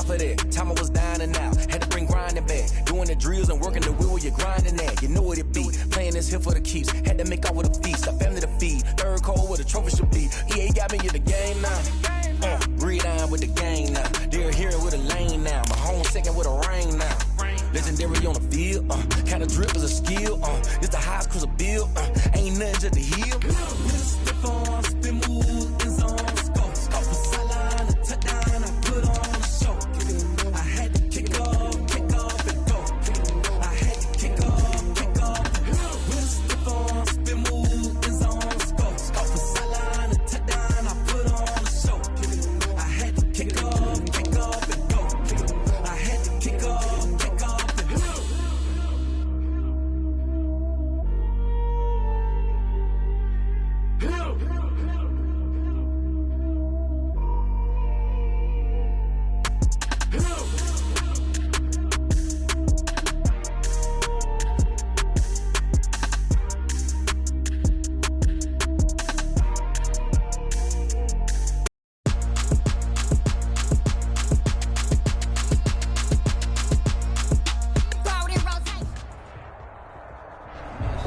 down for that. Time I was down and out. Had to bring grinding back. Doing the drills and working the wheel where you're grinding at. You know what it be. Playing this here for the keeps. Had to make off with a feast. A family to feed. Third cold where the trophy should be. EA got me in the game now. Breed on with the gang now. They're here with a lane now. My home second with a ring now. Legendary on the field. Kind of drip is a skill. It's the highest cruiser bill. Ain't nothing just to heal. Step on, spin move, in zone, scope. Scope for sideline, a touchdown, I put on a show. I had to kick off and go. I had to kick off and go. Step on, spin move, in zone, scope. Scope for sideline, a touchdown, I put on a show. I had to kick off and go. I had to kick off and go.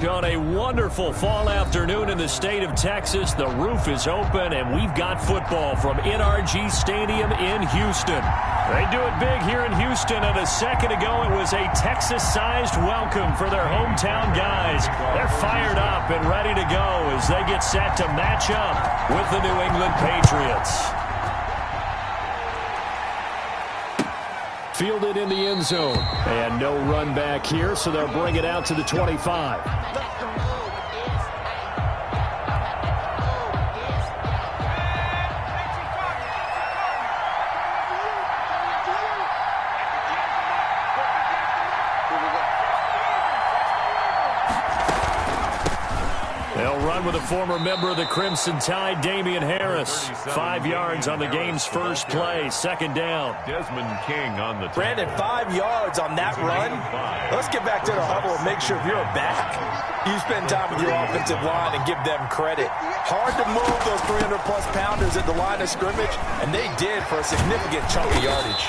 On a wonderful fall afternoon in the state of Texas, the roof is open, and we've got football from NRG Stadium in Houston. They do it big here in Houston, and a second ago it was a Texas-sized welcome for their hometown guys. They're fired up and ready to go as they get set to match up with the New England Patriots. Fielded in the end zone. And no run back here, so they'll bring it out to the 25. They'll run with a former member of the Crimson Tide, Damian Harris. 5 yards on the game's first play, second down. Desmond King on the Brandon, 5 yards on that run. Let's get back to the huddle and make sure you're back. You spend time with your offensive line and give them credit. Hard to move those 300-plus pounders at the line of scrimmage, and they did for a significant chunk of yardage.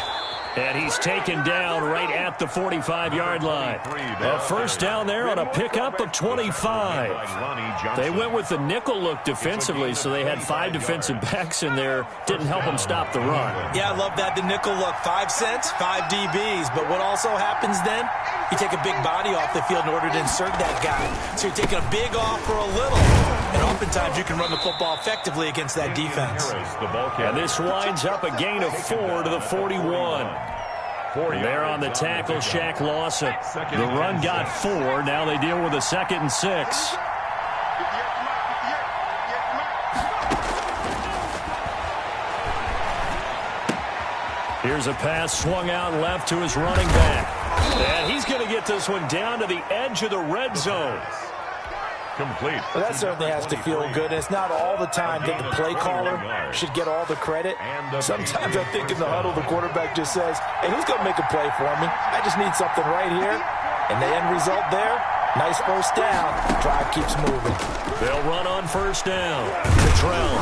And he's taken down right at the 45-yard line. A first down there on a pickup of 25. They went with the nickel look defensively, so they had 5 defensive backs in there. Didn't help them stop the run. Yeah, I love that, the nickel look. 5 cents, 5 DBs. But what also happens then, you take a big body off the field in order to insert that guy. So you're taking a big off for a little. And oftentimes you can run the football effectively against that defense. And this winds up a gain of 4 to the 41. There on the tackle, Shaq Lawson. The run got 4. Now they deal with a 2nd and 6. Here's a pass swung out left to his running back. And he's going to get this one down to the edge of the red zone. Complete. Well, that certainly has to feel good. It's not all the time that the play caller should get all the credit. Sometimes I think in the huddle, the quarterback just says, hey, who's going to make a play for me? I just need something right here. And the end result there, nice first down. Drive keeps moving. They'll run on first down. Cottrell.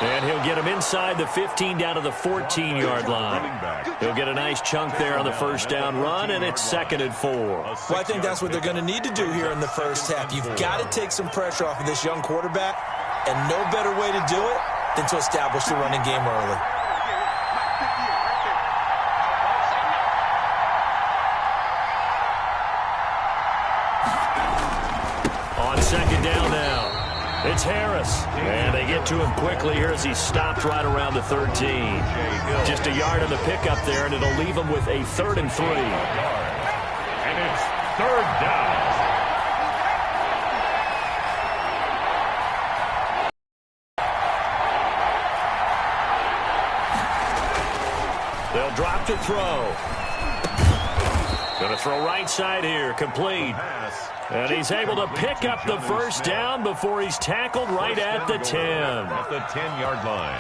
And he'll get him inside the 15 down to the 14-yard line. He'll get a nice chunk there on the first down run, and it's 2nd and 4. Well, I think that's what they're going to need to do here in the first half. You've got to take some pressure off of this young quarterback, and no better way to do it than to establish the running game early. On second down now. It's Harris, and they get to him quickly here as he stopped right around the 13. Just a yard on the pickup there, and it'll leave him with a 3rd and 3. And it's 3rd down. They'll drop to throw. Going to throw right side here, complete. And he's able to pick up the first down before he's tackled right at the 10. At the 10-yard line.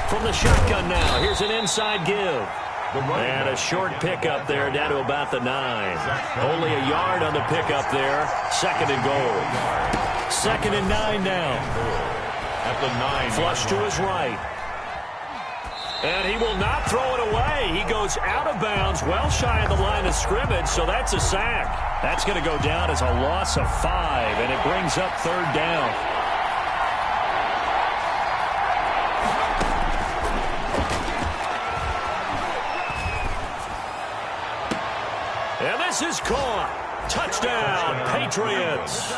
From the shotgun now, here's an inside give. And a short pickup there down to about the 9. Only a yard on the pickup there. 2nd and goal. 2nd and 9 now. At the 9. Flush to his right. And he will not throw it away. He goes out of bounds, well shy of the line of scrimmage, so that's a sack. That's going to go down as a loss of 5, and it brings up 3rd down. And this is caught. Touchdown, Patriots.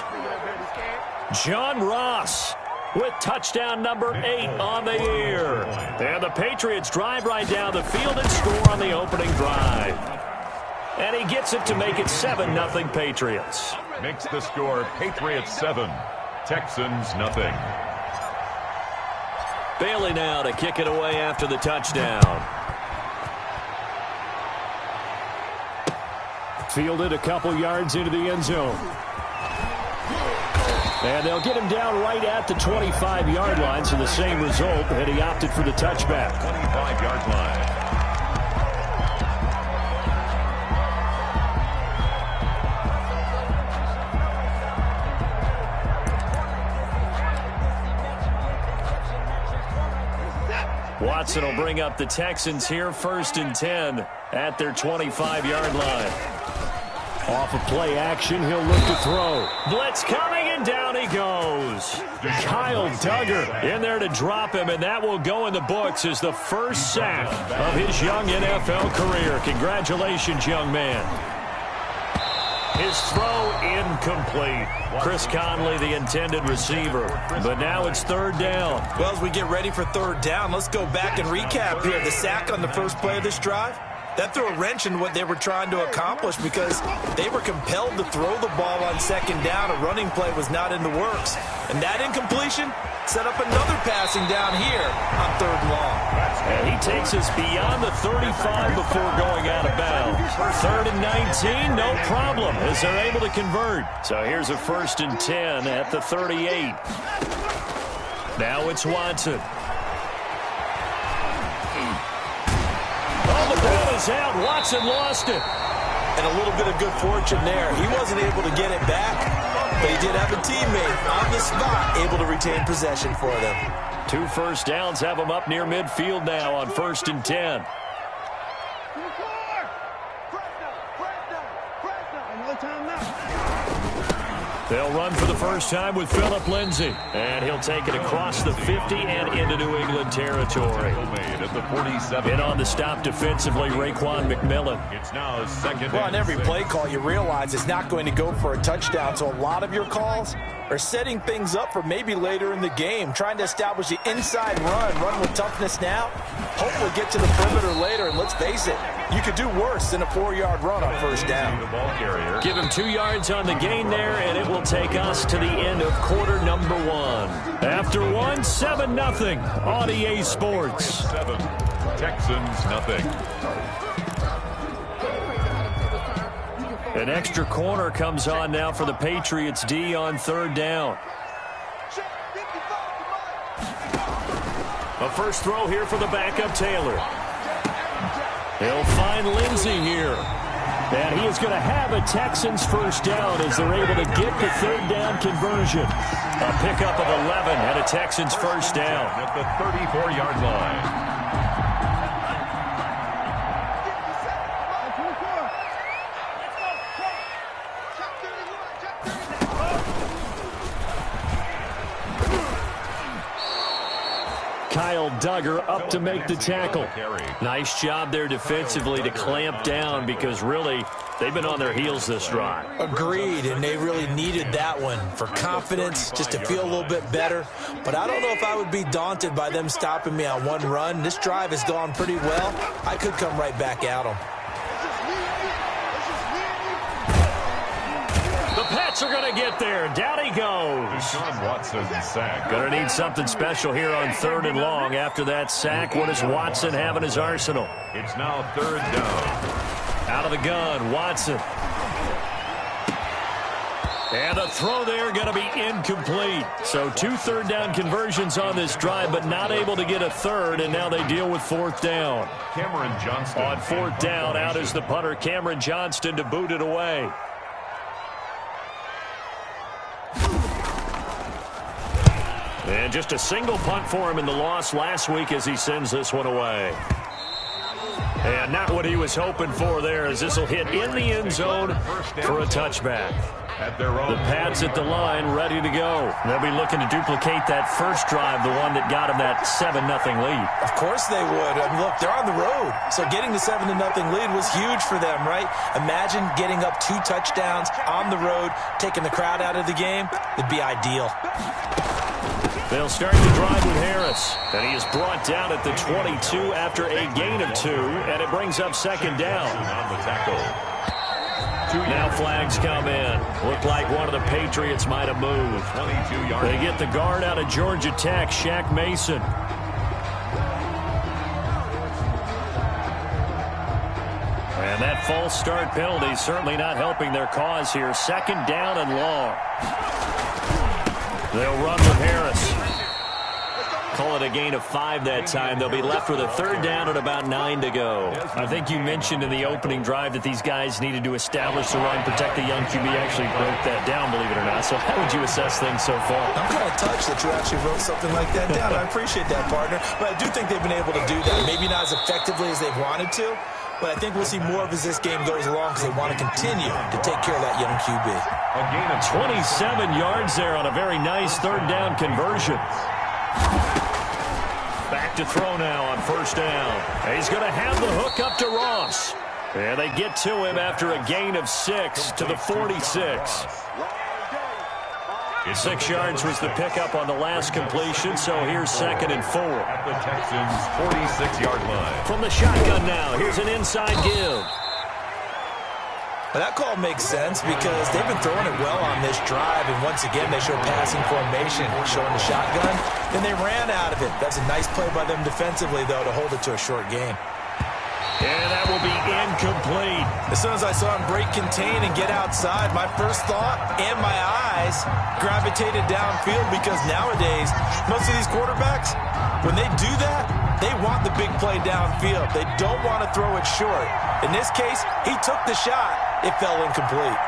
John Ross with touchdown number 8 on the year. And the Patriots drive right down the field and score on the opening drive. And he gets it to make it 7-0 Patriots. Makes the score Patriots 7, Texans nothing. Bailey now to kick it away after the touchdown. Fielded a couple yards into the end zone. And they'll get him down right at the 25-yard line, so the same result, and he opted for the touchback. 25-yard line. Watson will bring up the Texans here, 1st and 10 at their 25-yard line. Off of play action, he'll look to throw. Blitz coming, and down he goes. Kyle Duggar in there to drop him, and that will go in the books as the first sack of his young NFL career. Congratulations, young man. His throw incomplete. Chris Conley, the intended receiver. But now it's 3rd down. Well, as we get ready for 3rd down, let's go back and recap here. The sack on the first play of this drive, that threw a wrench in what they were trying to accomplish because they were compelled to throw the ball on 2nd down. A running play was not in the works. And that incompletion set up another passing down here on 3rd and long. And he takes us beyond the 35 before going out of bounds. 3rd and 19, no problem, as they're able to convert. So here's a 1st and 10 at the 38. Now it's Watson. Oh, the ball is out. Watson lost it. And a little bit of good fortune there. He wasn't able to get it back, but he did have a teammate on the spot able to retain possession for them. 2 first downs have him up near midfield now on 1st and 10. They'll run for the first time with Phillip Lindsay. And he'll take it across the 50 and into New England territory. At the 47. In on the stop defensively, Raekwon McMillan. It's now 2nd. Well, on every play call, you realize it's not going to go for a touchdown. So a lot of your calls are setting things up for maybe later in the game, trying to establish the inside run with toughness now. Hopefully get to the perimeter later, and let's face it, you could do worse than a 4-yard run on 1st down. The ball carrier. Give him 2 yards on the gain there, and it will take us to the end of quarter number 1. After 1, 7-0 on EA Sports. 7, Texans nothing. An extra corner comes on now for the Patriots D on 3rd down. A first throw here for the backup Taylor. He'll find Lindsay here. And he is going to have a Texans 1st down as they're able to get the 3rd down conversion. A pickup of 11 and a Texans 1st down. At the 34-yard line. Kyle Duggar up to make the tackle. Nice job there defensively to clamp down because really they've been on their heels this drive. Agreed, and they really needed that one for confidence, just to feel a little bit better. But I don't know if I would be daunted by them stopping me on 1 run. This drive has gone pretty well. I could come right back at them. The Pats are going to get there. Down he goes. Deshaun Watson sack. Going to need something special here on 3rd and long. After that sack, what does Watson have in his arsenal? It's now 3rd down. Out of the gun, Watson. And the throw there going to be incomplete. So 2 third-down conversions on this drive, but not able to get a third, and now they deal with 4th down. Cameron Johnston. On 4th down, out is the punter, Cameron Johnston, to boot it away. And just a single punt for him in the loss last week as he sends this one away. And not what he was hoping for there, as this will hit in the end zone for a touchback. The Pats at the line, ready to go. They'll be looking to duplicate that first drive, the one that got them that 7-0 lead. Of course they would. I mean, look, they're on the road. So getting the 7-0 lead was huge for them, right? Imagine getting up 2 touchdowns on the road, taking the crowd out of the game. It'd be ideal. They'll start the drive with Harris. And he is brought down at the 22 after a gain of 2. And it brings up 2nd down. Now flags come in. Looked like one of the Patriots might have moved. They get the guard out of Georgia Tech, Shaq Mason. And that false start penalty certainly not helping their cause here. 2nd down and long. They'll run with Harris. Call it a gain of 5 that time. They'll be left with a 3rd down and about 9 to go. I think you mentioned in the opening drive that these guys needed to establish the run, protect the young QB. Actually broke that down, believe it or not. So how would you assess things so far? I'm kind of touched that you actually wrote something like that down. I appreciate that, partner. But I do think they've been able to do that. Maybe not as effectively as they've wanted to, but I think we'll see more of as this game goes along because they want to continue to take care of that young QB. A gain of 27 yards there on a very nice 3rd down conversion. Back to throw now on 1st down. He's going to have the hook up to Ross. And they get to him after a gain of 6 to the 46. 6 yards was the pickup on the last completion, so here's 2nd and 4. At the Texans' 46-yard line. From the shotgun now, here's an inside give. But that call makes sense because they've been throwing it well on this drive, and once again they show passing formation, showing the shotgun. Then they ran out of it. That's a nice play by them defensively, though, to hold it to a short game. And that will be incomplete. As soon as I saw him break contain and get outside, my first thought and my eyes gravitated downfield because nowadays, most of these quarterbacks, when they do that, they want the big play downfield. They don't want to throw it short. In this case, he took the shot. It fell incomplete.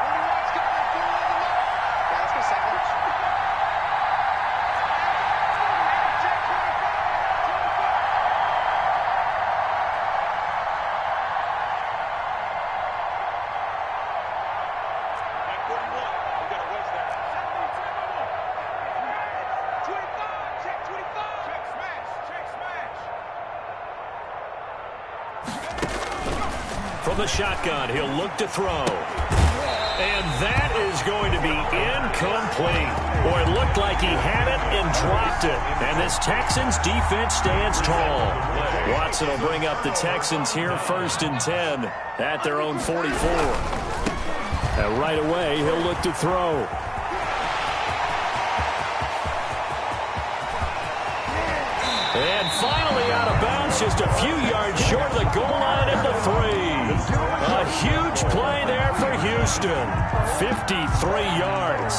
From the shotgun, he'll look to throw. And that is going to be incomplete. Boy, it looked like he had it and dropped it. And this Texans defense stands tall. Watson will bring up the Texans here 1st and 10 at their own 44. And right away, he'll look to throw. And finally out of bounds, just a few yards short of the goal line at the 3. A huge play there for Houston. 53 yards.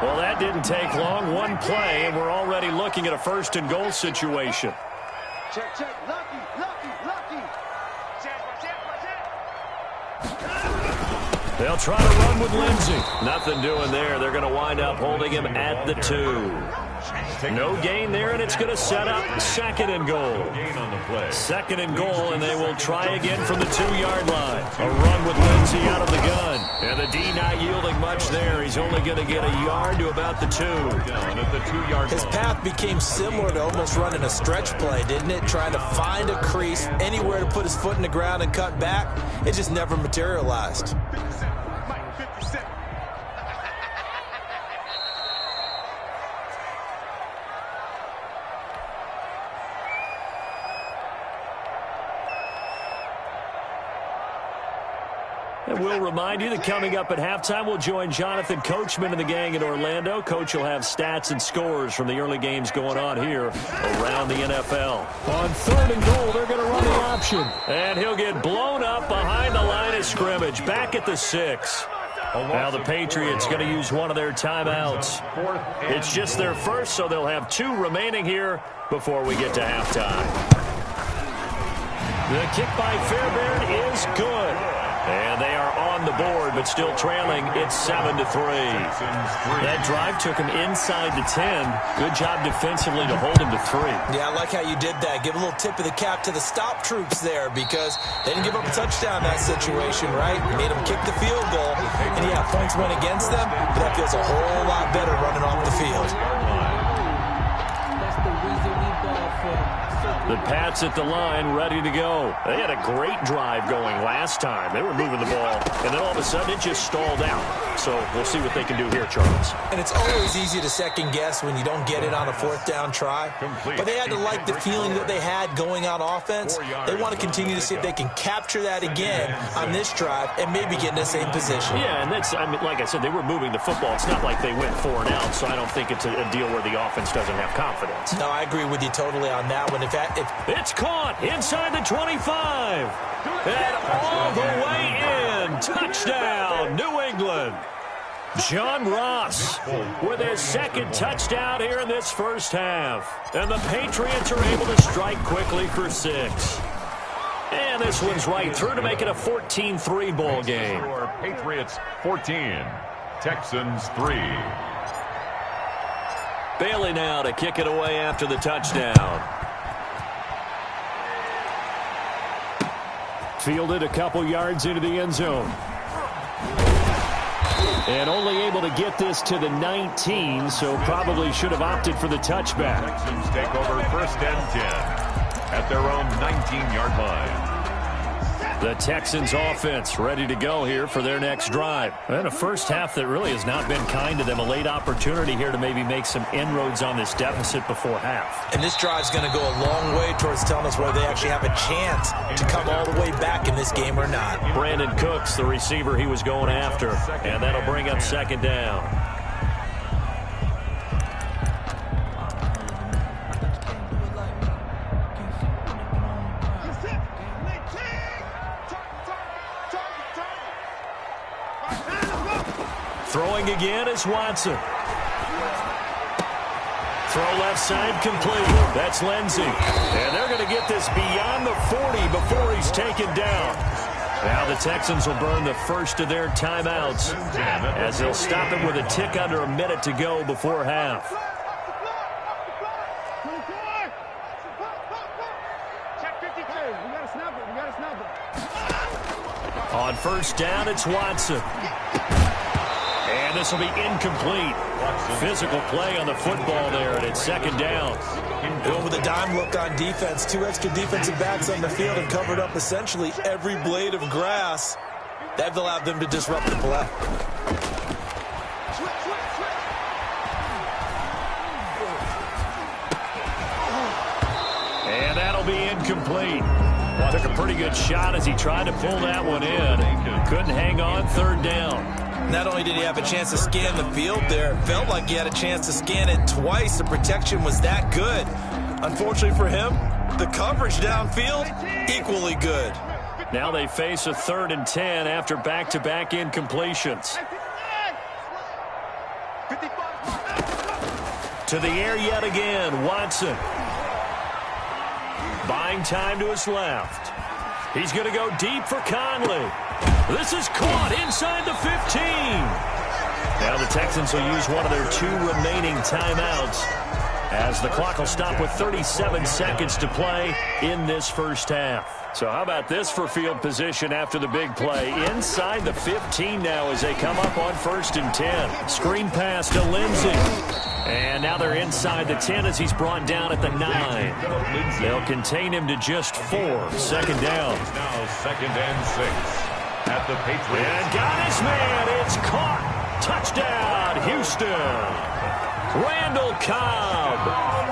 Well, that didn't take long. One play, and we're already looking at a 1st and goal situation. Check, check. Lucky. They'll try to run with Lindsey. Nothing doing there. They're going to wind up holding him at the 2. No gain there, and it's going to set up 2nd and goal. 2nd and goal, and they will try again from the 2-yard line. A run with Lindsey out of the gun. And the D not yielding much there. He's only going to get a yard to about the 2. His path became similar to almost running a stretch play, didn't it? Trying to find a crease, anywhere to put his foot in the ground and cut back. It just never materialized. And we'll remind you that coming up at halftime, we'll join Jonathan Coachman and the gang in Orlando. Coach will have stats and scores from the early games going on here around the NFL. On 3rd and goal, they're going to run the option. And he'll get blown up behind the line of scrimmage, back at the 6. Now the Patriots going to use one of their timeouts. It's just their first, so they'll have 2 remaining here before we get to halftime. The kick by Fairbairn is good. And they are on the board, but still trailing. It's 7-3. That drive took him inside the 10. Good job defensively to hold him to 3. Yeah, I like how you did that. Give a little tip of the cap to the stop troops there because they didn't give up a touchdown in that situation, right? Made them kick the field goal. And, yeah, points went against them, but that feels a whole lot better running off the field. That's the reason we ball for. The Pats at the line, ready to go. They had a great drive going last time. They were moving the ball, and then all of a sudden it just stalled out. So we'll see what they can do here, Charles. And it's always easy to second-guess when you don't get it on a 4th down try. But they had to like the feeling that they had going on offense. They want to continue to see if they can capture that again on this drive and maybe get in the same position. Yeah, and that's, I mean, like I said, they were moving the football. It's not like they went 4 and out, so I don't think it's a deal where the offense doesn't have confidence. No, I agree with you totally on that one. It's caught inside the 25. And all the way in. Touchdown, New England. John Ross with his 2nd touchdown here in this first half. And the Patriots are able to strike quickly for 6. And this one's right through to make it a 14-3 ball game. Patriots 14, Texans 3. Bailey now to kick it away after the touchdown. Fielded a couple yards into the end zone. And only able to get this to the 19, so probably should have opted for the touchback. Texans take over 1st and 10 at their own 19-yard line. The Texans offense ready to go here for their next drive. And a first half that really has not been kind to them. A late opportunity here to maybe make some inroads on this deficit before half. And this drive's going to go a long way towards telling us whether they actually have a chance to come all the way back in this game or not. Brandon Cooks, the receiver he was going after. And that'll bring up 2nd down. Throwing again is Watson. Throw left side complete. That's Lindsey. And they're going to get this beyond the 40 before he's taken down. Now the Texans will burn the first of their timeouts as they'll stop it with a tick under a minute to go before half. On 1st down, it's Watson. And this will be incomplete. Physical play on the football there, and it's 2nd down. Going with a dime look on defense. 2 extra defensive backs on the field and covered up essentially every blade of grass. That allowed them to disrupt the play. And that'll be incomplete. Took a pretty good shot as he tried to pull that one in. Couldn't hang on 3rd down. Not only did he have a chance to scan the field there, it felt like he had a chance to scan it twice. The protection was that good. Unfortunately for him, the coverage downfield, equally good. Now they face a 3rd and 10 after back-to-back incompletions. To the air yet again, Watson. Buying time to his left. He's going to go deep for Conley. This is caught inside the 15. Now the Texans will use one of their 2 remaining timeouts as the clock will stop with 37 seconds to play in this first half. So how about this for field position after the big play? Inside the 15 now as they come up on 1st and 10. Screen pass to Lindsey. And now they're inside the 10 as he's brought down at the 9. They'll contain him to just 4. 2nd down. Now 2nd and 6 at the Patriots. And got his man. It's caught. Touchdown, Houston. Randall Cobb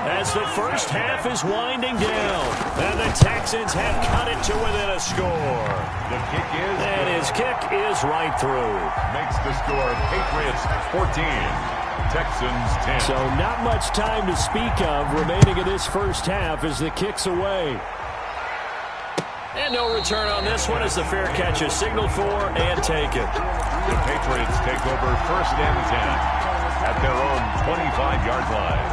as the first half is winding down. And the Texans have cut it to within a score. The kick is... And his kick is right through. Makes the score Patriots 14. Texans 10. So not much time to speak of remaining in this first half as the kick's away. And no return on this one as the fair catch is signaled for and taken. The Patriots take over 1st and 10 at their own 25-yard line.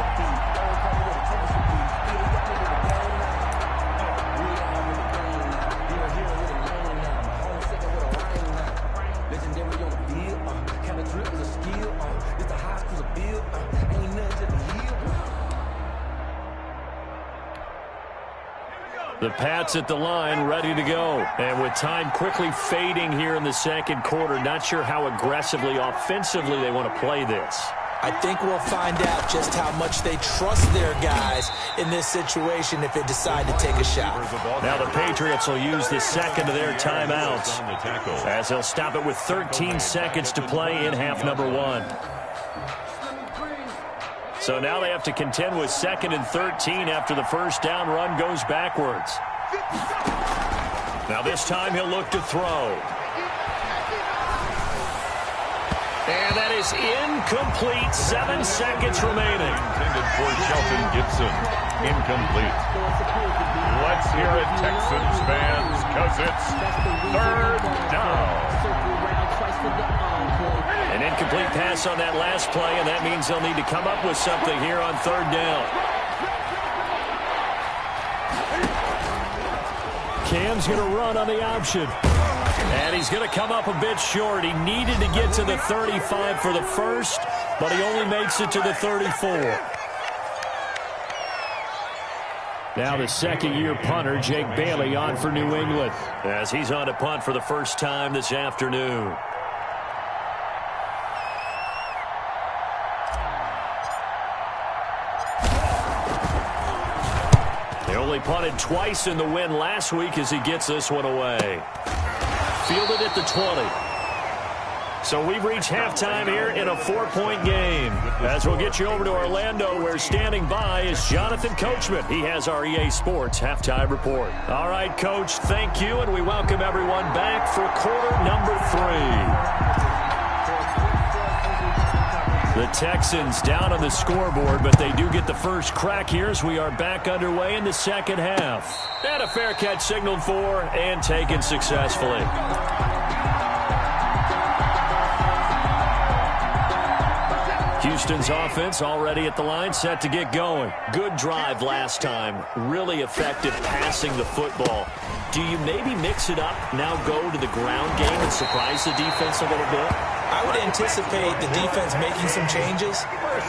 The Pats at the line, ready to go. And with time quickly fading here in the second quarter, not sure how aggressively, offensively they want to play this. I think we'll find out just how much they trust their guys in this situation if they decide to take a shot. Now the Patriots will use the second of their timeouts as they'll stop it with 13 seconds to play in half number 1. So now they have to contend with 2nd and 13 after the first down run goes backwards. Now this time he'll look to throw. And that is incomplete. 7 seconds remaining. Intended for Shelton Gibson. Incomplete. Let's hear it, Texans fans, because it's 3rd down. An incomplete pass on that last play, and that means they'll need to come up with something here on 3rd down. Cam's going to run on the option. And he's going to come up a bit short. He needed to get to the 35 for the first, but he only makes it to the 34. Now the second-year punter, Jake Bailey, on for New England, as he's on to punt for the first time this afternoon. They only punted twice in the win last week as he gets this one away. Fielded at the 20. So we've reached halftime here in a 4-point game. As we'll get you over to Orlando, where standing by is Jonathan Coachman. He has our EA Sports halftime report. All right, Coach, thank you, and we welcome everyone back for quarter number 3. The Texans down on the scoreboard, but they do get the first crack here as we are back underway in the second half. And a fair catch signaled for and taken successfully. Houston's offense already at the line, set to get going. Good drive last time. Really effective passing the football. Do you maybe mix it up, now go to the ground game and surprise the defense a little bit? I would anticipate the defense making some changes,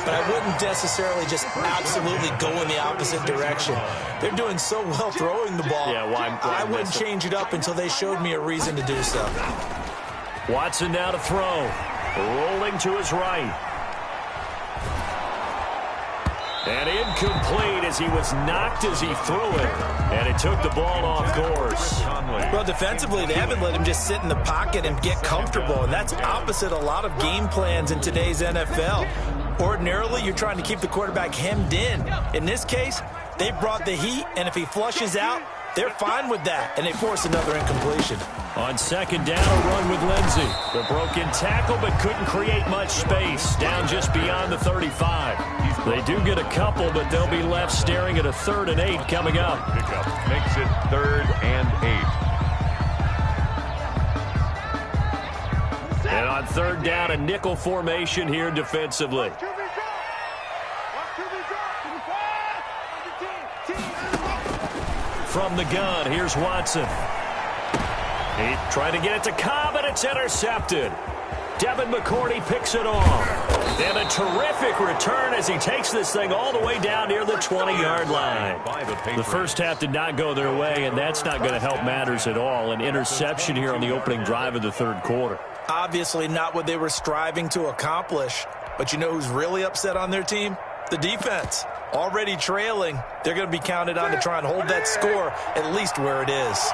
but I wouldn't necessarily just absolutely go in the opposite direction. They're doing so well throwing the ball. Yeah, why I wouldn't change it up until they showed me a reason to do so. Watson now to throw. Rolling to his right. And incomplete as he was knocked as he threw it. And it took the ball off course. Well, defensively, they haven't let him just sit in the pocket and get comfortable. And that's opposite a lot of game plans in today's NFL. Ordinarily, you're trying to keep the quarterback hemmed in. In this case, they brought the heat, and if he flushes out, they're fine with that, and they force another incompletion. On second down, a run with Lindsey. The broken tackle, but couldn't create much space. Down just beyond the 35. They do get a couple, but they'll be left staring at a 3rd and 8 coming up. Pickup makes it 3rd and 8. And on 3rd down, a nickel formation here defensively. From the gun, here's Watson. He tried to get it to Cobb, and it's intercepted. Devin McCourty picks it off. And a terrific return as he takes this thing all the way down near the 20-yard line. The first half did not go their way, and that's not going to help matters at all. An interception here on the opening drive of the 3rd quarter. Obviously not what they were striving to accomplish. But you know who's really upset on their team? The defense. Already trailing, they're going to be counted on to try and hold that score at least where it is.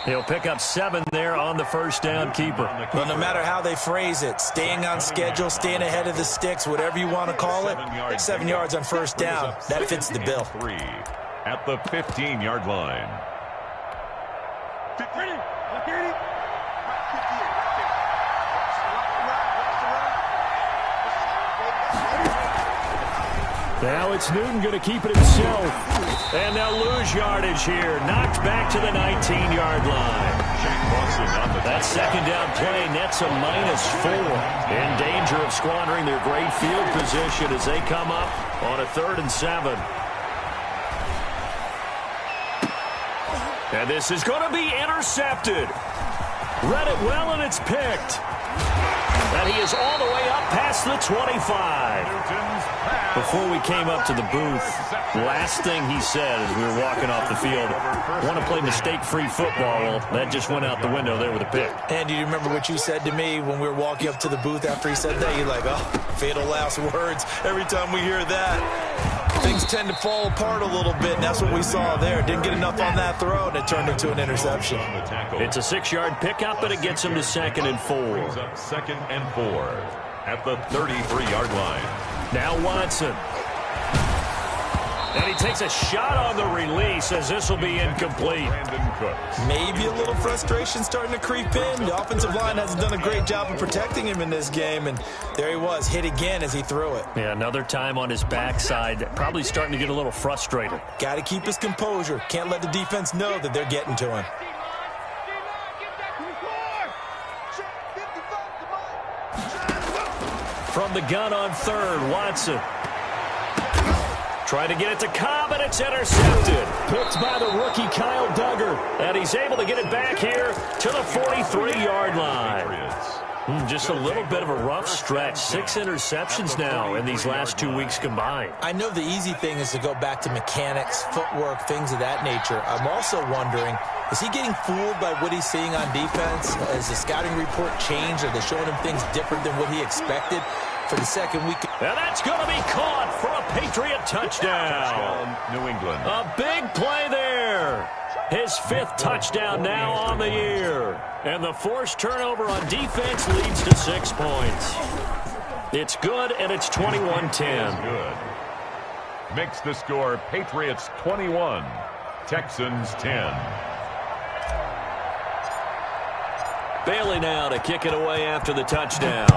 He'll pick up 7 there on the first down keeper. Well, no matter how they phrase it, staying on schedule, staying ahead of the sticks, whatever you want to call it, 7 yards on first down, that fits the bill. 3 at the 15-yard line. Now it's Newton going to keep it himself. And they'll lose yardage here. Knocked back to the 19-yard line. That second down play nets a -4. In danger of squandering their great field position as they come up on a 3rd and 7. And this is going to be intercepted. Read it well, and it's picked. And he is all the way up past the 25. Before we came up to the booth, last thing he said as we were walking off the field, want to play mistake-free football. Well, that just went out the window there with a pick. And do you remember what you said to me when we were walking up to the booth after he said that? You're like, oh, fatal last words. Every time we hear that, things tend to fall apart a little bit, and that's what we saw there. Didn't get enough on that throw, and it turned into an interception. It's a 6-yard pickup, but it gets him to 2nd and 4. 2nd and 4 at the 33-yard line. Now Watson. And he takes a shot on the release as this will be incomplete. Maybe a little frustration starting to creep in. The offensive line hasn't done a great job of protecting him in this game, and there he was, hit again as he threw it. Yeah, another time on his backside, probably starting to get a little frustrated. Got to keep his composure. Can't let the defense know that they're getting to him. From the gun on 3rd, Watson. Trying to get it to Cobb, and it's intercepted. Picked by the rookie Kyle Duggar. And he's able to get it back here to the 43-yard line. Just a little bit of a rough stretch. 6 interceptions now in these last 2 weeks combined. I know the easy thing is to go back to mechanics, footwork, things of that nature. I'm also wondering, is he getting fooled by what he's seeing on defense? Has the scouting report changed? Are they showing him things different than what he expected for the second week? And that's going to be caught for a Patriot touchdown. New England. A big play there. His 5th touchdown now on the year. And the forced turnover on defense leads to 6 points. It's good, and it's 21-10. Good. Makes the score Patriots 21, Texans 10. Bailey now to kick it away after the touchdown.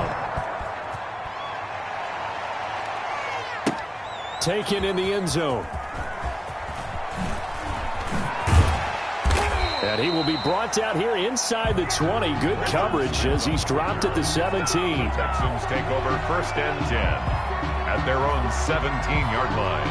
Taken in the end zone. And he will be brought down here inside the 20. Good coverage as he's dropped at the 17. Texans take over 1st and 10 at their own 17-yard line.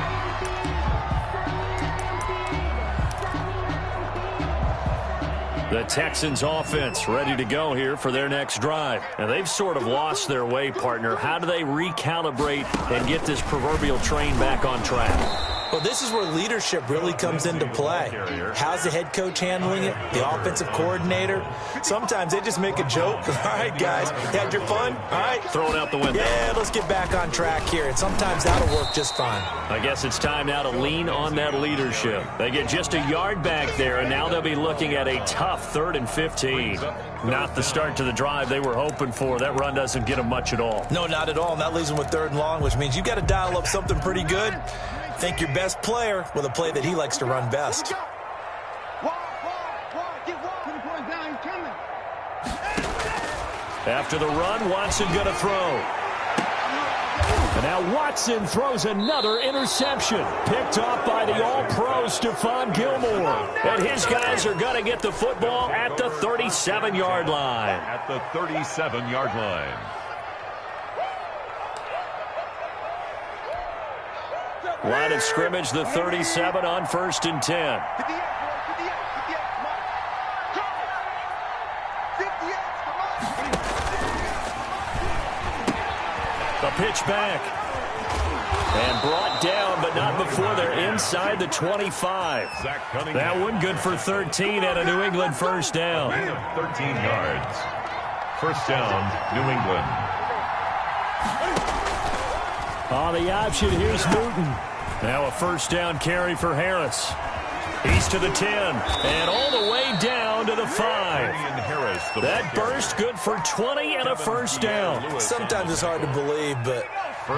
The Texans offense ready to go here for their next drive. And they've sort of lost their way, partner. How do they recalibrate and get this proverbial train back on track? Well, this is where leadership really comes into play. How's the head coach handling it? The offensive coordinator? Sometimes they just make a joke. All right, guys, had your fun? All right. Throw it out the window. Yeah, let's get back on track here. And sometimes that'll work just fine. I guess it's time now to lean on that leadership. They get just a yard back there, and now they'll be looking at a tough 3rd and 15. Not the start to the drive they were hoping for. That run doesn't get them much at all. No, not at all. And that leaves them with 3rd and long, which means you got to dial up something pretty good. Think your best player with a play that he likes to run best. After the run, Watson going to throw. And now Watson throws another interception. Picked off by the All-Pro Stephon Gilmore. And his guys are going to get the football at the 37-yard line. At the 37-yard line. Line of scrimmage, the 37 on 1st and 10. The pitch back. And brought down, but not before they're inside the 25. That one good for 13 and a New England first down. 13 yards. First down, New England. On the option, here's Newton. Now a first down carry for Harris. He's to the 10, and all the way down to the 5. That burst good for 20 and a first down. Sometimes it's hard to believe, but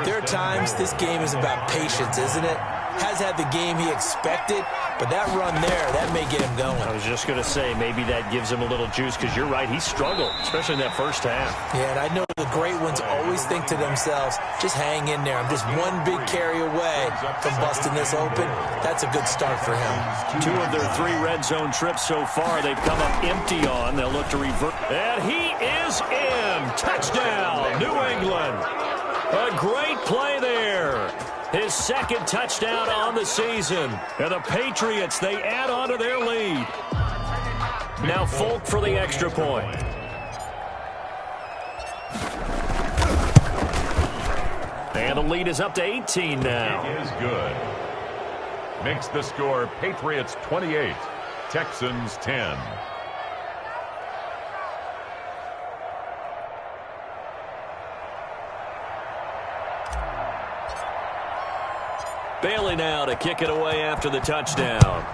there are times this game is about patience, isn't it? has had the game he expected, but that run there, that may get him going. I was just going to say, maybe that gives him a little juice, because you're right, he struggled, especially in that first half. Yeah, and I know the great ones always think to themselves, just hang in there. I'm just one big carry away from busting this open. That's a good start for him. 2 of their 3 red zone trips so far, they've come up empty on. They'll look to revert. And he is in. Touchdown, New England. A great play there. His second touchdown on the season. And the Patriots, they add on to their lead. Now Folk for the extra point. And the lead is up to 18 now. It is good. Makes the score Patriots 28, Texans 10. Bailey now to kick it away after the touchdown.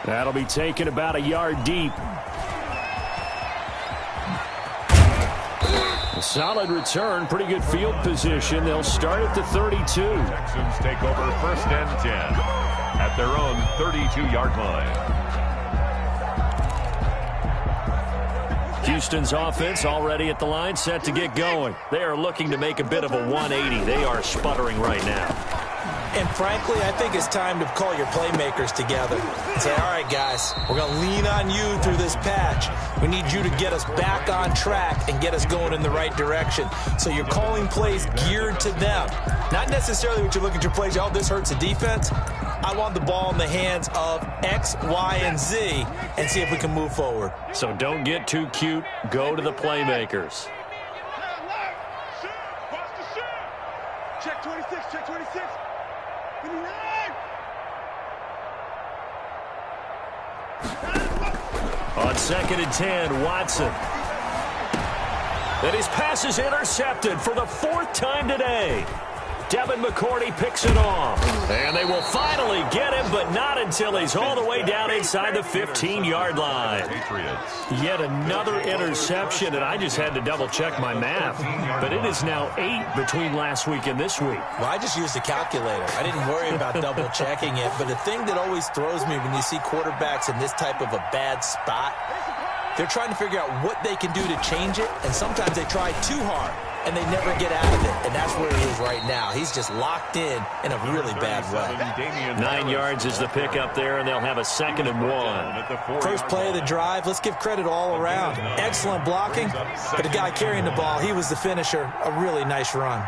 That'll be taken about a yard deep. A solid return, pretty good field position. They'll start at the 32. Texans take over 1st and 10 at their own 32-yard line. Houston's offense already at the line, set to get going. They are looking to make a bit of a 180. They are sputtering right now. And frankly, I think it's time to call your playmakers together and say, all right, guys, we're going to lean on you through this patch. We need you to get us back on track and get us going in the right direction. So you're calling plays geared to them. Not necessarily what you're looking at your plays, oh, this hurts the defense. I want the ball in the hands of X, Y, and Z and see if we can move forward. So don't get too cute. Go to the playmakers. Check 26, check 26. On 2nd and 10, Watson. And his pass is intercepted for the 4th time today. Devin McCourty picks it off. And they will finally get him, but not until he's all the way down inside the 15-yard line. Yet another interception, and I just had to double-check my math. But it is now 8 between last week and this week. Well, I just used a calculator. I didn't worry about double-checking it. But the thing that always throws me when you see quarterbacks in this type of a bad spot, they're trying to figure out what they can do to change it, and sometimes they try too hard, and they never get out of it, and that's where he is right now. He's just locked in a really bad way. 9 yards is the pickup there, and they'll have a 2nd and 1. First play of the drive, let's give credit all around. Excellent blocking, but the guy carrying the ball, he was the finisher. A really nice run.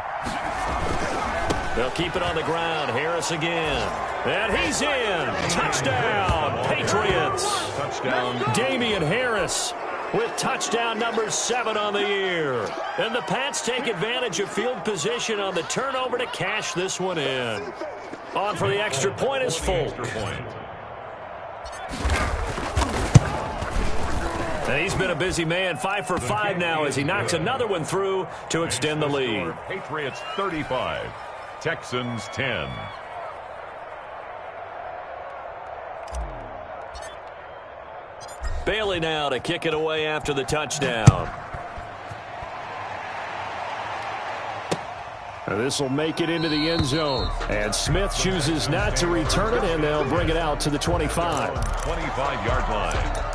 They'll keep it on the ground. Harris again. And he's in. Touchdown, Patriots. Touchdown. Damian Harris with touchdown number 7 on the year. And the Pats take advantage of field position on the turnover to cash this one in. On for the extra point is Folk. And he's been a busy man, 5 for 5 now as he knocks another one through to extend the lead. Patriots 35, Texans 10. Bailey now to kick it away after the touchdown. This will make it into the end zone. And Smith chooses not to return it, and they'll bring it out to the 25. 25-yard line.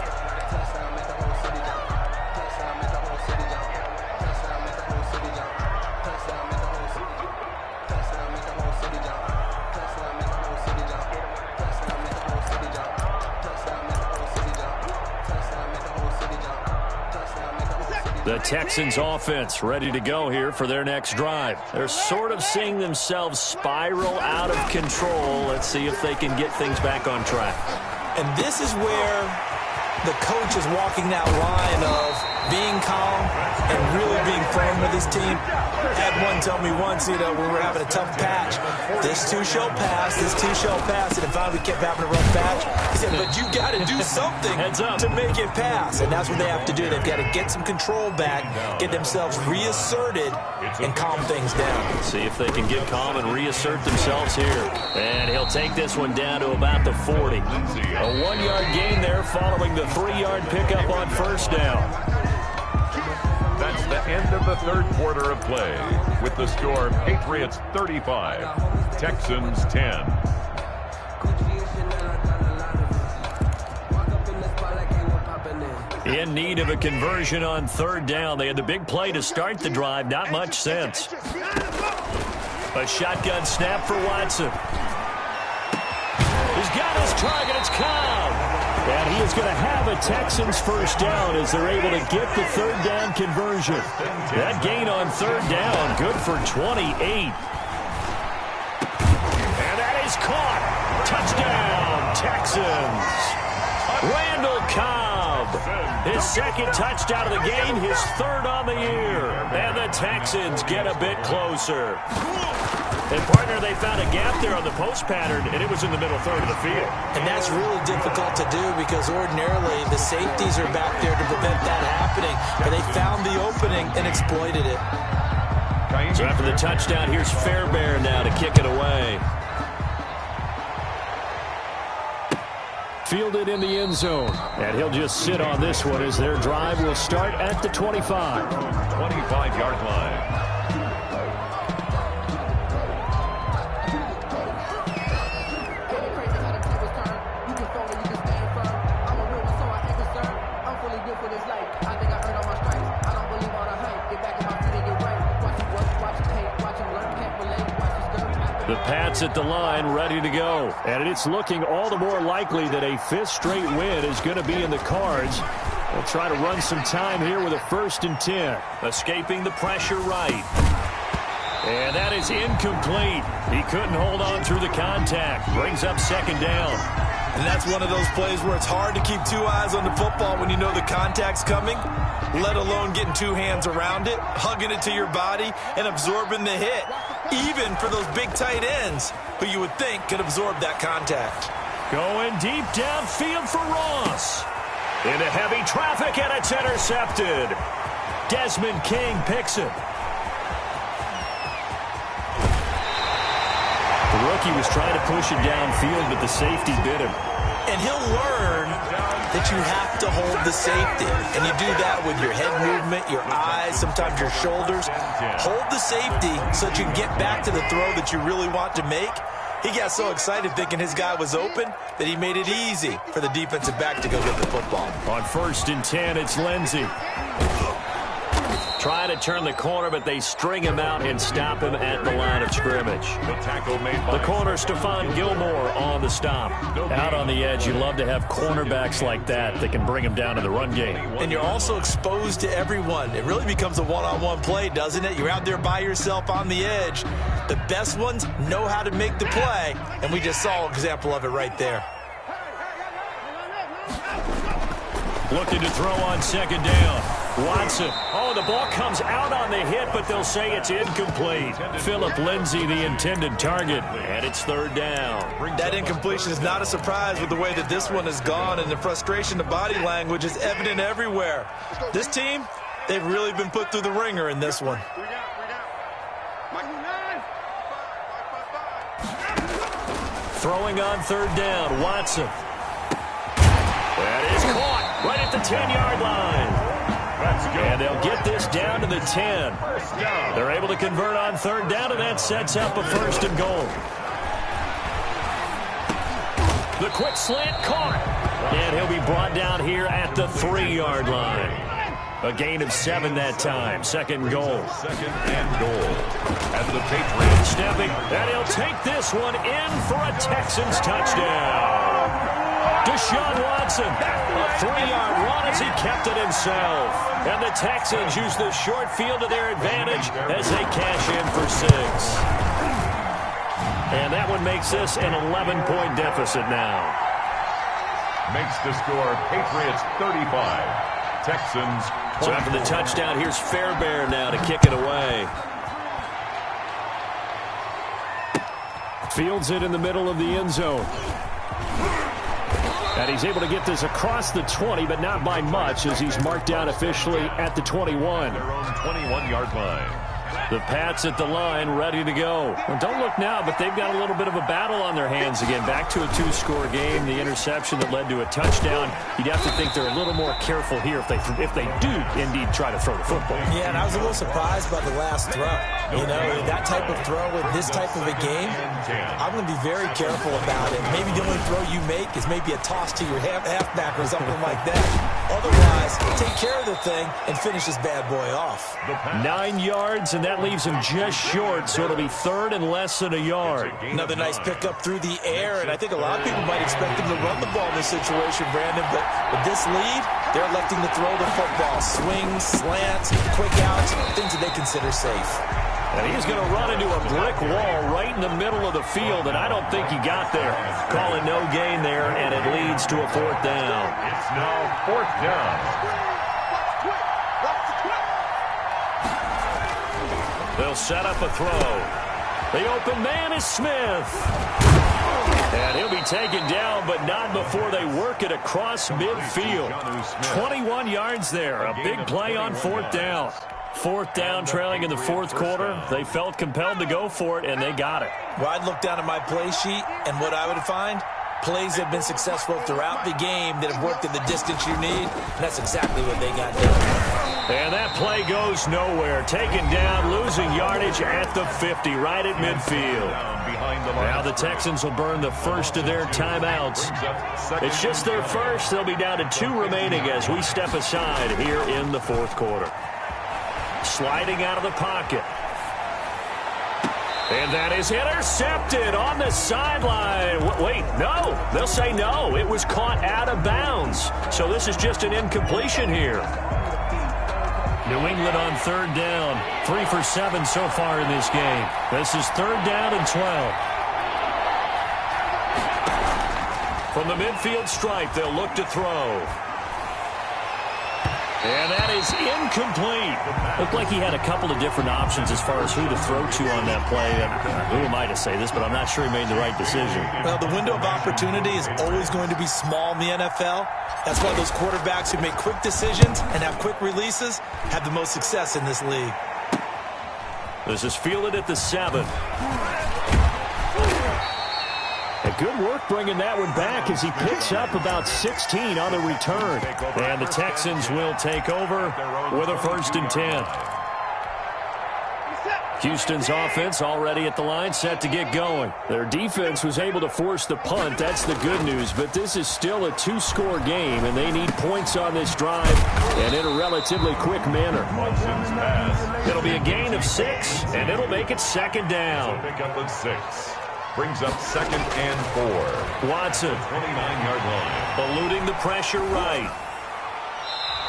The Texans offense ready to go here for their next drive. They're sort of seeing themselves spiral out of control. Let's see if they can get things back on track. And this is where the coach is walking that line of being calm and really being firm with his team. Had one tell me once, when we were having a tough patch, this too shall pass, this too shall pass. And finally we kept having a rough patch. He said, but you got to do something to make it pass. And that's what they have to do. They've got to get some control back, get themselves reasserted, and calm things down. See if they can get calm and reassert themselves here. And he'll take this one down to about the 40. A 1-yard gain there following the 3-yard pickup on first down. That's the end of the third quarter of play with the score Patriots 35, Texans 10. In need of a conversion on third down. They had the big play to start the drive. Not much sense. A shotgun snap for Watson. He's got his target. It's Cobb. And he is going to have a Texans first down as they're able to get the third down conversion. That gain on third down, good for 28. And that is caught. Touchdown, Texans. Randall Cobb, his second touchdown of the game, his third on the year. And the Texans get a bit closer. And, partner, they found a gap there on the post pattern, and it was in the middle third of the field. And that's really difficult to do because ordinarily the safeties are back there to prevent that happening. But they found the opening and exploited it. So after the touchdown, here's Fairbairn now to kick it away. Fielded in the end zone. And he'll just sit on this one as their drive will start at the 25. 25-yard line. The Pats at the line, ready to go. And it's looking all the more likely that a fifth straight win is going to be in the cards. They'll try to run some time here with a 1st and 10. Escaping the pressure right. And that is incomplete. He couldn't hold on through the contact. Brings up 2nd down. And that's one of those plays where it's hard to keep 2 eyes on the football when you know the contact's coming, let alone getting 2 hands around it, hugging it to your body, and absorbing the hit. Even for those big tight ends who you would think could absorb that contact. Going deep downfield for Ross. Into heavy traffic, and it's intercepted. Desmond King picks it. The rookie was trying to push it downfield, but the safety bit him. And he'll learn that you have to hold the safety. And you do that with your head movement, your eyes, sometimes your shoulders. Hold the safety so that you can get back to the throw that you really want to make. He got so excited thinking his guy was open that he made it easy for the defensive back to go get the football. On 1st and 10, it's Lindsey. Trying to turn the corner, but they string him out and stop him at the line of scrimmage. The tackle made by the corner, Stephon Gilmore, on the stop. Out on the edge, you love to have cornerbacks like that can bring him down in the run game. And you're also exposed to everyone. It really becomes a one-on-one play, doesn't it? You're out there by yourself on the edge. The best ones know how to make the play, and we just saw an example of it right there. Looking to throw on 2nd down. Watson. Oh, the ball comes out on the hit, but they'll say it's incomplete. Philip Lindsay, the intended target, and it's 3rd down. That incompletion is not a surprise with the way that this one has gone, and the frustration of body language is evident everywhere. This team, they've really been put through the ringer in this one. Throwing on 3rd down, Watson. That is caught right at the 10-yard line. And they'll get this down to the 10. They're able to convert on 3rd down, and that sets up a 1st and goal. The quick slant caught. And he'll be brought down here at the 3-yard line. A gain of 7 that time. 2nd goal. 2nd and goal. As the Patriots stepping, and he'll take this one in for a Texans touchdown. Deshaun Watson, a 3-yard run as he kept it himself. And the Texans use the short field to their advantage as they cash in for 6. And that one makes this an 11-point deficit now. makes the score Patriots 35, Texans 24. So after the touchdown, here's Fairbairn now to kick it away. Fields it in the middle of the end zone. And he's able to get this across the 20, but not by much, as he's marked down officially at the 21. Their own 21-yard line. The Pats at the line, ready to go. Well, don't look now, but they've got a little bit of a battle on their hands again. Back to a 2-score game. The interception that led to a touchdown. You'd have to think they're a little more careful here if they do indeed try to throw the football. Yeah, and I was a little surprised by the last throw. You know, that type of throw with this type of a game, I'm going to be very careful about it. Maybe the only throw you make is maybe a toss to your halfback or something like that. Otherwise, take care of the thing and finish this bad boy off. 9 yards, and that leaves him just short, so it'll be third and less than a yard. Another nice pickup through the air, and I think a lot of people might expect him to run the ball in this situation, Brandon, but with this lead, they're electing to throw the football. Swings, slants, quick outs, things that they consider safe. And he's going to run into a brick wall right in the middle of the field, and I don't think he got there. Calling no gain there, and it leads to a fourth down. It's now fourth down. They'll set up a throw. The open man is Smith. And he'll be taken down, but not before they work it across midfield. 21 yards there. A big play on fourth down. Fourth down, trailing in the fourth quarter. They felt compelled to go for it, and they got it. Well, I'd look down at my play sheet, and what I would find, plays have been successful throughout the game that have worked in the distance you need, and that's exactly what they got done. And that play goes nowhere. Taken down, losing yardage at the 50, right at midfield. Now the Texans will burn the first of their timeouts. It's just their first. They'll be down to 2 remaining as we step aside here in the fourth quarter. Sliding out of the pocket. And that is intercepted on the sideline. Wait, no. They'll say no. It was caught out of bounds. So this is just an incompletion here. New England on third down. 3 for 7 so far in this game. This is third down and 12. From the midfield stripe, they'll look to throw. And that is incomplete. Looked like he had a couple of different options as far as who to throw to on that play. Who am I to say this, but I'm not sure he made the right decision. Well, the window of opportunity is always going to be small in the NFL. That's why those quarterbacks who make quick decisions and have quick releases have the most success in this league. This is fielded at the 7. Good work bringing that one back as he picks up about 16 on the return. And the Texans will take over with a 1st and 10. Houston's offense already at the line, set to get going. Their defense was able to force the punt. That's the good news. But this is still a 2-score game, and they need points on this drive and in a relatively quick manner. It'll be a gain of 6, and it'll make it 2nd down. Pick up of 6. Brings up 2nd and 4. Watson. 29-yard line. Eluding the pressure right.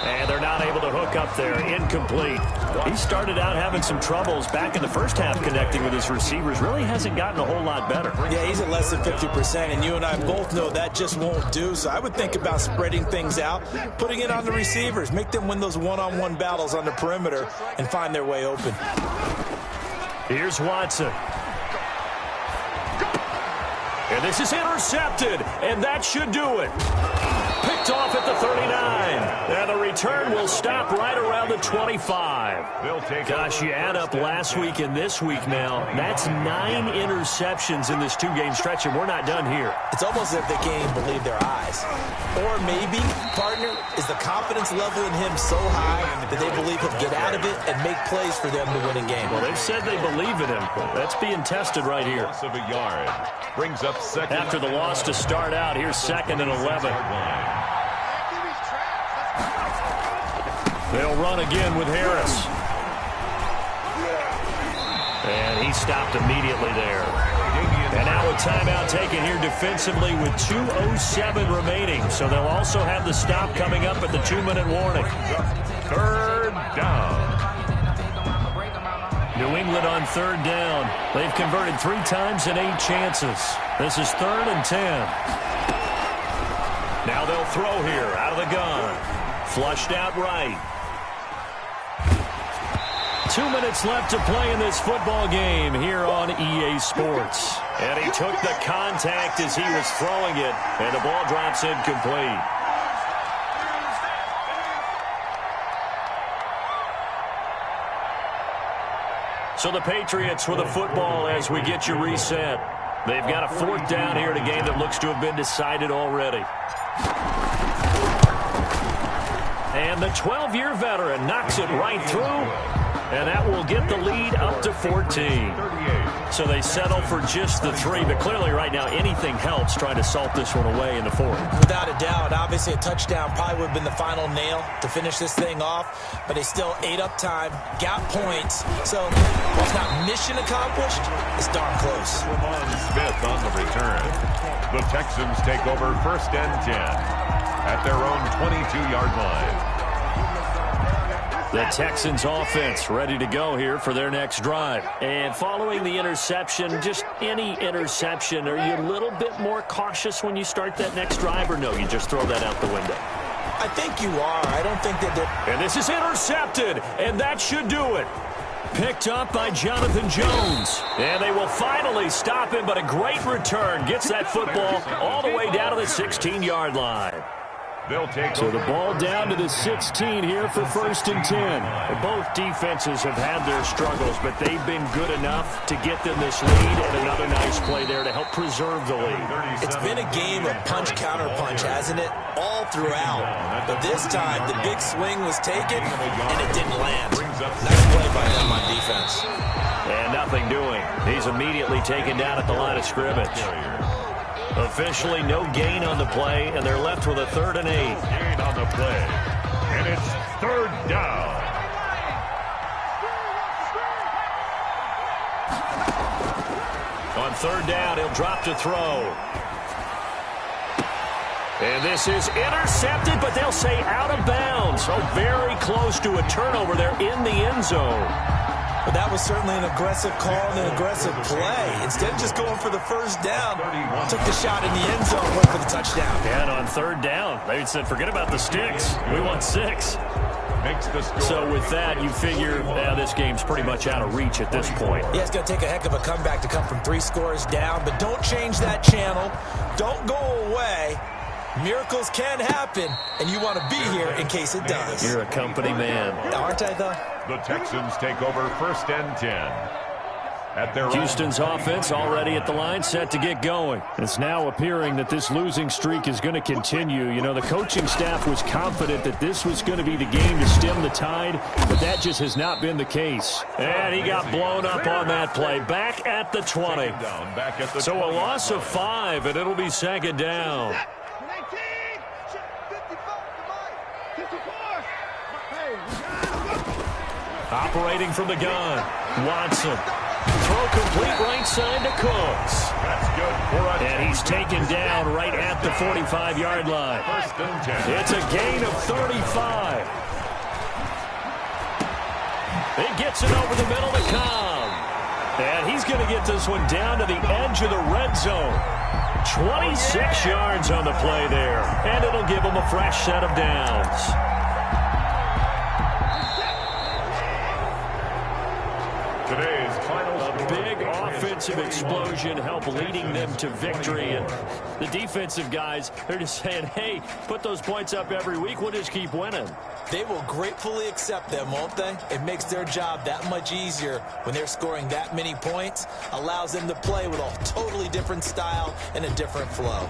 And they're not able to hook up there. Incomplete. He started out having some troubles back in the first half connecting with his receivers. Really hasn't gotten a whole lot better. Yeah, he's at less than 50%, and you and I both know that just won't do. So I would think about spreading things out, putting it on the receivers, make them win those one-on-one battles on the perimeter and find their way open. Here's Watson. And this is intercepted, and that should do it. Picked off at the 39. And the return will stop right around the 25. Gosh, you add up last week and this week now. That's 9 interceptions in this 2-game stretch, and we're not done here. It's almost as if they can't even believe their eyes. Or maybe, partner, is the confidence level in him so high that they believe he'll get out of it and make plays for them to win a game. Well, they've said they believe in him. That's being tested right here. Loss of a yard. Brings up 2nd. After the loss to start out, here's 2nd and 11. They'll run again with Harris. And he stopped immediately there. And now a timeout taken here defensively with 2:07 remaining. So they'll also have the stop coming up at the 2-minute warning. Third down. New England on third down. They've converted 3 times in 8 chances. This is 3rd and 10. Now they'll throw here out of the gun. Flushed out right. 2 minutes left to play in this football game here on EA Sports. And he took the contact as he was throwing it, and the ball drops incomplete. So the Patriots with a football as we get you reset. They've got a 4th down here in a game that looks to have been decided already. And the 12-year veteran knocks it right through, and that will get the lead up to 14. So they settle for just the 3, but clearly right now anything helps trying to salt this one away in the 4th. Without a doubt, obviously a touchdown probably would have been the final nail to finish this thing off, but they still ate up time, got points. So while it's not mission accomplished, it's darn close. Lamont Smith on the return. The Texans take over 1st and 10 at their own 22-yard line. The Texans offense ready to go here for their next drive. And following the interception, just any interception, are you a little bit more cautious when you start that next drive, or no, you just throw that out the window? I think you are. I don't think that they're... And this is intercepted, and that should do it. Picked up by Jonathan Jones. And they will finally stop him, but a great return. Gets that football all the way down to the 16-yard line. So the ball down to the 16 here for 1st and 10. Both defenses have had their struggles, but they've been good enough to get them this lead, and another nice play there to help preserve the lead. It's been a game of punch-counter-punch, hasn't it? All throughout. But this time, the big swing was taken, and it didn't land. Nice play by them on defense. And nothing doing. He's immediately taken down at the line of scrimmage. Officially no gain on the play, and they're left with a 3rd and 8. Gain on the play, and it's 3rd down. On 3rd down, he'll drop to throw. And this is intercepted, but they'll say out of bounds. So very close to a turnover there in the end zone. But that was certainly an aggressive call and an aggressive play. Instead of just going for the 1st down, took the shot in the end zone, went for the touchdown. And on 3rd down, they said, forget about the sticks. We want 6. Makes the score. So with that, you figure this game's pretty much out of reach at this point. Yeah, it's going to take a heck of a comeback to come from 3 scores down, but don't change that channel. Don't go away. Miracles can happen, and you want to be here in case it does. You're a company man. Aren't I, though? The Texans take over 1st and 10. At their Houston's offense already at the line, set to get going. It's now appearing that this losing streak is going to continue. You know, the coaching staff was confident that this was going to be the game to stem the tide, but that just has not been the case. And he got blown up on that play. Back at the 20. So a loss of 5, and it'll be 2nd down. Operating from the gun, Watson. Throw complete right side to Cooks. That's good for and he's taken down right at the 45-yard line. It's a gain of 35. It gets it over the middle to Cobb. And he's going to get this one down to the edge of the red zone. 26 yards on the play there. And it'll give him a fresh set of downs. Today's final a big offensive explosion helped leading them to victory. And the defensive guys, they're just saying, hey, put those points up every week. We'll just keep winning. They will gratefully accept them, won't they? It makes their job that much easier when they're scoring that many points. Allows them to play with a totally different style and a different flow.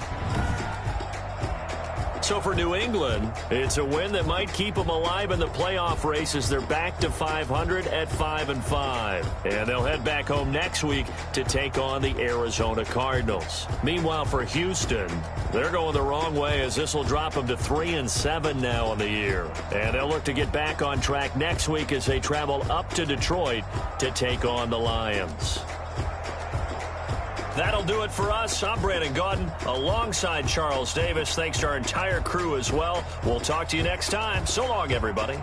So for New England, it's a win that might keep them alive in the playoff race as they're back to 500 at 5-5. And they'll head back home next week to take on the Arizona Cardinals. Meanwhile, for Houston, they're going the wrong way as this will drop them to 3-7 now on the year. And they'll look to get back on track next week as they travel up to Detroit to take on the Lions. That'll do it for us. I'm Brandon Gaudin alongside Charles Davis. Thanks to our entire crew as well. We'll talk to you next time. So long, everybody.